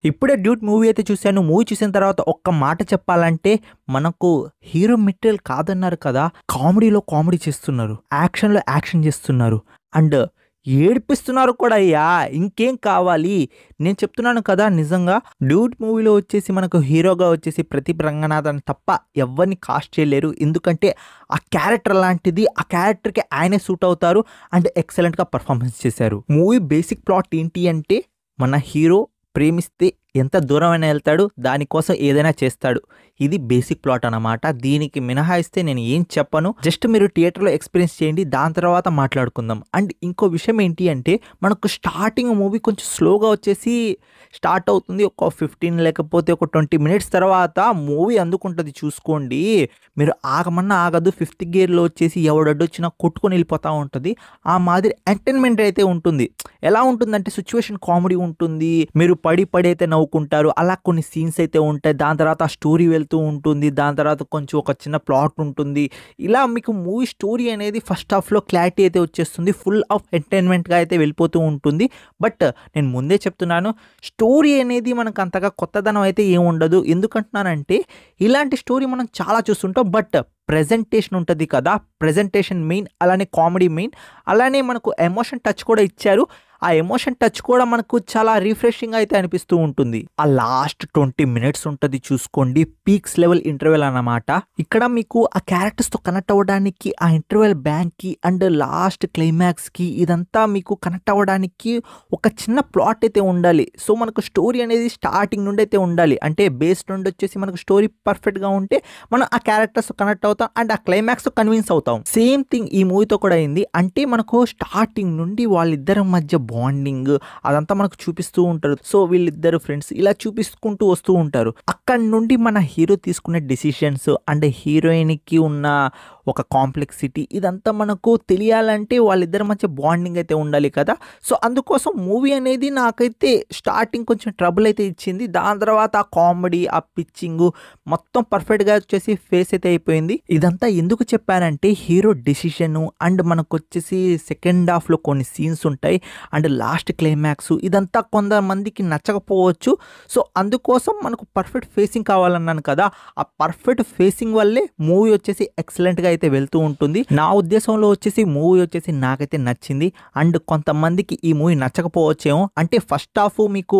ఇప్పుడే duet movie అయితే చూశాను. మూవీ చూసిన తర్వాత ఒక్క మాట చెప్పాలంటే మనకు హీరో మెటీరియల్ కాదన్నారు కదా! కామెడీలో కామెడీ చేస్తున్నారు. యాక్షన్‌లో యాక్షన్ చేస్తున్నారు. అండ్ ఏడిపిస్తున్నారు కూడా అయ్యా! ఇంకేం కావాలి? నేను చెప్తున్నాను కదా! నిజంగా డ్యూట్ మూవీలో వచ్చేసి మనకు హీరోగా వచ్చేసి ప్రదీప్ రంగనాథన్ తప్ప ఎవ్వరిని కాస్ట్ చేయలేరు. ఎందుకంటే ఆ క్యారెక్టర్ లాంటిది. ఆ క్యారెక్టర్‌కి ఆయనే సూట్ అవుతారు. అండ్ ఎక్సలెంట్‌గా పర్ఫార్మెన్స్ చేశారు. మూవీ బేసిక్ ప్లాట్ ఏంటి అంటే మన హీరో ప్రేమిస్తే ఎంత దూరమైనా వెళ్తాడు. దానికోసం ఏదైనా చేస్తాడు. ఇది బేసిక్ ప్లాట్ అన్నమాట. దీనికి మినహాయిస్తే నేను ఏం చెప్పను. జస్ట్ మీరు థియేటర్‌లో ఎక్స్‌పీరియన్స్ చేయండి. దాని తర్వాత మాట్లాడుకుందాం. అండ్ ఇంకో విషయం ఏంటి అంటే మనకు స్టార్టింగ్ మూవీ కొంచెం స్లోగా వచ్చేసి స్టార్ట్ అవుతుంది. ఒక 15 లేకపోతే ఒక 20 మినిట్స్ తర్వాత మూవీ అందుకుంటది చూసుకోండి. మీరు ఆగమన్నా ఆగదు. ఫిఫ్త్ గేర్‌లో వచ్చేసి ఎవడడ్డొచ్చినా కొట్టుకొని వెళ్ళిపోతా ఉంటది. ఆ మాదిరి ఎంటర్‌టైన్‌మెంట్ అయితే ఉంటుంది. ఎలా ఉంటుందంటే సిట్యుయేషన్ కామెడీ ఉంటుంది. మీరు పడి అయితే నవ్వుకుంటారు. అలా కొన్ని సీన్స్ అయితే ఉంటాయి. దాని తర్వాత ఆ స్టోరీ వెళ్తూ ఉంటుంది. దాని తర్వాత కొంచెం ఒక చిన్న ప్లాట్ ఉంటుంది. ఇలా మీకు మూవీ స్టోరీ అనేది ఫస్ట్ హాఫ్‌లో క్లారిటీ అయితే వచ్చేస్తుంది. ఫుల్ ఆఫ్ ఎంటర్‌టైన్‌మెంట్‌గా అయితే వెళ్ళిపోతూ ఉంటుంది. బట్ నేను ముందే చెప్తున్నాను. స్టోరీ అనేది మనకు అంతగా కొత్తదనం అయితే ఏమి ఉండదు. ఎందుకంటున్నానంటే ఇలాంటి స్టోరీ మనం చాలా చూస్తుంటాం. బట్ ప్రెజెంటేషన్ ఉంటుంది కదా! Presentation main. అలానే కామెడీ మెయిన్. అలానే మనకు ఎమోషన్ టచ్ కూడా ఇచ్చారు. ఆ ఎమోషన్ టచ్ కూడా మనకు చాలా రిఫ్రెషింగ్‌గా అయితే అనిపిస్తూ ఉంటుంది. ఆ లాస్ట్ 20 మినిట్స్ ఉంటది చూసుకోండి. పీక్స్ లెవెల్ ఇంటర్వెల్ అన్నమాట. ఇక్కడ మీకు ఆ క్యారెక్టర్స్‌తో కనెక్ట్ అవ్వడానికి ఆ ఇంటర్వెల్ బ్యాంక్‌కి అండ్ లాస్ట్ క్లైమాక్స్‌కి ఇదంతా మీకు కనెక్ట్ అవ్వడానికి ఒక చిన్న ప్లాట్ అయితే ఉండాలి. సో మనకు స్టోరీ అనేది స్టార్టింగ్ నుండి అయితే ఉండాలి. అంటే బేస్ నుండి వచ్చేసి మనకు స్టోరీ పర్ఫెక్ట్‌గా ఉంటే మనం ఆ క్యారెక్టర్స్‌తో కనెక్ట్ అవుతాం. అండ్ ఆ క్లైమాక్స్‌తో కన్విన్స్ అవుతాం. సేమ్ థింగ్ ఈ మూవీతో కూడా అయింది. అంటే మనకు స్టార్టింగ్ నుండి వాళ్ళిద్దరి మధ్య బాండింగ్ అదంతా మనకు చూపిస్తూ ఉంటారు. సో వీళ్ళిద్దరు ఫ్రెండ్స్ ఇలా చూపించుకుంటూ వస్తూ ఉంటారు. అక్కడి నుండి మన హీరో తీసుకునే డెసిషన్స్ అండ్ హీరోయిన్‌కి ఉన్న ఒక కాంప్లెక్సిటీ ఇదంతా మనకు తెలియాలంటే వాళ్ళిద్దరి మధ్య బాండింగ్ అయితే ఉండాలి కదా! సో అందుకోసం మూవీ అనేది నాకైతే స్టార్టింగ్ కొంచెం ట్రబుల్ అయితే ఇచ్చింది. దాని తర్వాత ఆ కామెడీ, ఆ పిచ్చింగు మొత్తం పర్ఫెక్ట్‌గా వచ్చేసి ఫేస్ అయితే అయిపోయింది. ఇదంతా ఎందుకు చెప్పానంటే హీరో డెసిషను అండ్ మనకొచ్చేసి సెకండ్ హాఫ్‌లో కొన్ని సీన్స్ ఉంటాయి. అండ్ లాస్ట్ క్లైమాక్స్ ఇదంతా కొంతమందికి నచ్చకపోవచ్చు. సో అందుకోసం మనకు పర్ఫెక్ట్ ఫేసింగ్ కావాలన్నాను కదా! ఆ పర్ఫెక్ట్ ఫేసింగ్ వల్లే మూవీ వచ్చేసి ఎక్సలెంట్‌గా అయితే వెళ్తూ ఉంటుంది. నా ఉద్దేశంలో వచ్చేసి మూవీ వచ్చేసి నాకైతే నచ్చింది. అండ్ కొంతమందికి ఈ మూవీ నచ్చకపోవచ్చేమో. అంటే ఫస్ట్ హాఫ్ మీకు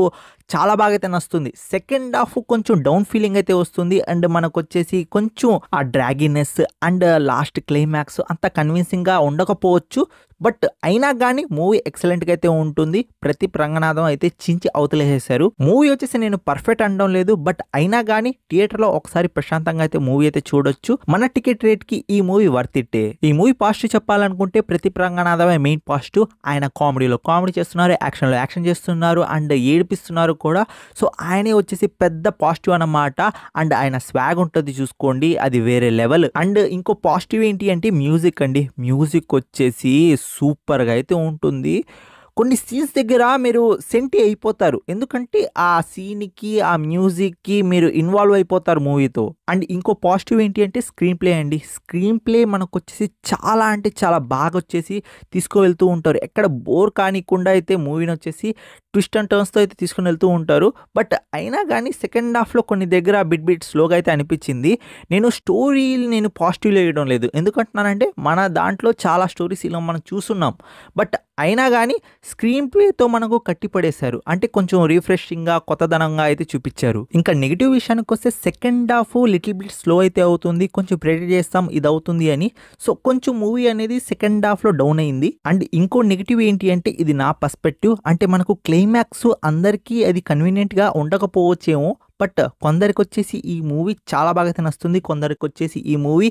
చాలా బాగా అయితే నచ్చుతుంది. సెకండ్ హాఫ్ కొంచెం డౌన్ ఫీలింగ్ అయితే వస్తుంది. అండ్ మనకొచ్చేసి కొంచెం ఆ డ్రాగీనెస్ అండ్ లాస్ట్ క్లైమాక్స్ అంత కన్విన్సింగ్‌గా ఉండకపోవచ్చు. బట్ అయినా గానీ మూవీ ఎక్సలెంట్‌గా అయితే ఉంటుంది. ప్రదీప్ రంగనాథన్ అయితే చించి అవతలేసేశారు. మూవీ వచ్చేసి నేను పర్ఫెక్ట్ అనడం లేదు. బట్ అయినా గానీ థియేటర్‌లో ఒకసారి ప్రశాంతంగా అయితే మూవీ అయితే చూడొచ్చు. మన టికెట్ రేట్‌కి ఈ మూవీ వర్త్ ఇట్టే. ఈ మూవీ పాజిటివ్ చెప్పాలనుకుంటే ప్రదీప్ రంగనాథనే మెయిన్ పాజిటివ్. ఆయన కామెడీలో కామెడీ చేస్తున్నారు. యాక్షన్‌లో యాక్షన్ చేస్తున్నారు. అండ్ ఏడిపిస్తున్నారు కూడా. సో ఆయనే వచ్చేసి పెద్ద పాజిటివ్ అన్నమాట. అండ్ ఆయన స్వాగ్ ఉంటుంది చూసుకోండి. అది వేరే లెవెల్. అండ్ ఇంకో పాజిటివ్ ఏంటి అంటే మ్యూజిక్ అండి. మ్యూజిక్ వచ్చేసి సూపర్‌గా అయితే ఉంటుంది. కొన్ని సీన్స్ దగ్గర మీరు సెంటి అయిపోతారు. ఎందుకంటే ఆ సీన్‌కి, ఆ మ్యూజిక్‌కి మీరు ఇన్వాల్వ్ అయిపోతారు మూవీతో. అండ్ ఇంకో పాజిటివ్ ఏంటి అంటే స్క్రీన్ ప్లే అండి. స్క్రీన్ ప్లే మనకొచ్చేసి చాలా అంటే చాలా బాగా వచ్చేసి తీసుకువెళ్తూ ఉంటారు. ఎక్కడ బోర్ కానీకుండా అయితే మూవీని వచ్చేసి ట్విస్ట్ అండ్ టర్న్స్‌తో అయితే తీసుకొని వెళ్తూ ఉంటారు. బట్ అయినా గానీ సెకండ్ హాఫ్‌లో కొన్ని దగ్గర బిట్ స్లోగా అయితే అనిపించింది. నేను పాజిటివ్‌లో వేయడం లేదు. ఎందుకంటున్నానంటే మన దాంట్లో చాలా స్టోరీస్ ఇలా మనం చూసున్నాం. బట్ అయినా గానీ స్క్రీన్ ప్లేతో మనకు కట్టిపడేశారు. అంటే కొంచెం రిఫ్రెషింగ్‌గా, కొత్తదనంగా అయితే చూపిచ్చారు. ఇంకా నెగెటివ్ విషయానికొస్తే second half little bit slow అయితే అవుతుంది. కొంచెం ప్రెడిక్ట్ చేస్తాం ఇది అవుతుంది అని. సో కొంచెం మూవీ అనేది సెకండ్ హాఫ్‌లో డౌన్ అయింది. అండ్ ఇంకో నెగెటివ్ ఏంటి అంటే ఇది నా పర్స్పెక్టివ్. అంటే మనకు క్లైమాక్స్ అందరికీ అది కన్వీనియంట్‌గా ఉండకపోవచ్చేమో. బట్ కొందరికొచ్చేసి ఈ మూవీ చాలా బాగా అయితే నచ్చుతుంది. కొందరికొచ్చేసి ఈ మూవీ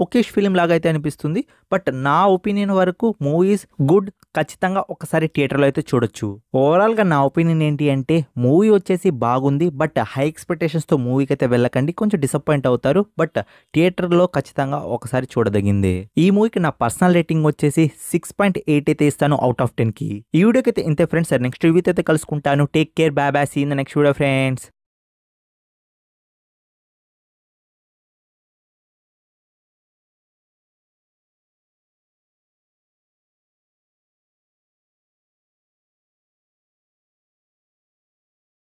ఓకేష్ ఫిల్మ్ లాగా అయితే అనిపిస్తుంది. బట్ నా ఒపీనియన్ వరకు మూవీ ఈజ్ గుడ్. ఖచ్చితంగా ఒకసారి థియేటర్‌లో అయితే చూడొచ్చు. ఓవరాల్‌గా నా ఒపీనియన్ ఏంటి అంటే మూవీ వచ్చేసి బాగుంది. బట్ హై ఎక్స్‌పెక్టేషన్స్‌తో మూవీకి అయితే వెళ్ళకండి. కొంచెం డిసప్పాయింట్ అవుతారు. బట్ థియేటర్‌లో ఖచ్చితంగా ఒకసారి చూడదగిందే. ఈ మూవీకి నా పర్సనల్ రేటింగ్ వచ్చేసి 6.8 అయితే ఇస్తాను ఔట్ ఆఫ్ 10కి. ఈ వీడియోకి అయితే ఇంతే ఫ్రెండ్స్. నెక్స్ట్ రివ్యూతో అయితే కలుసుకుంటాను. Take care. Bye bye. See in the next video friends.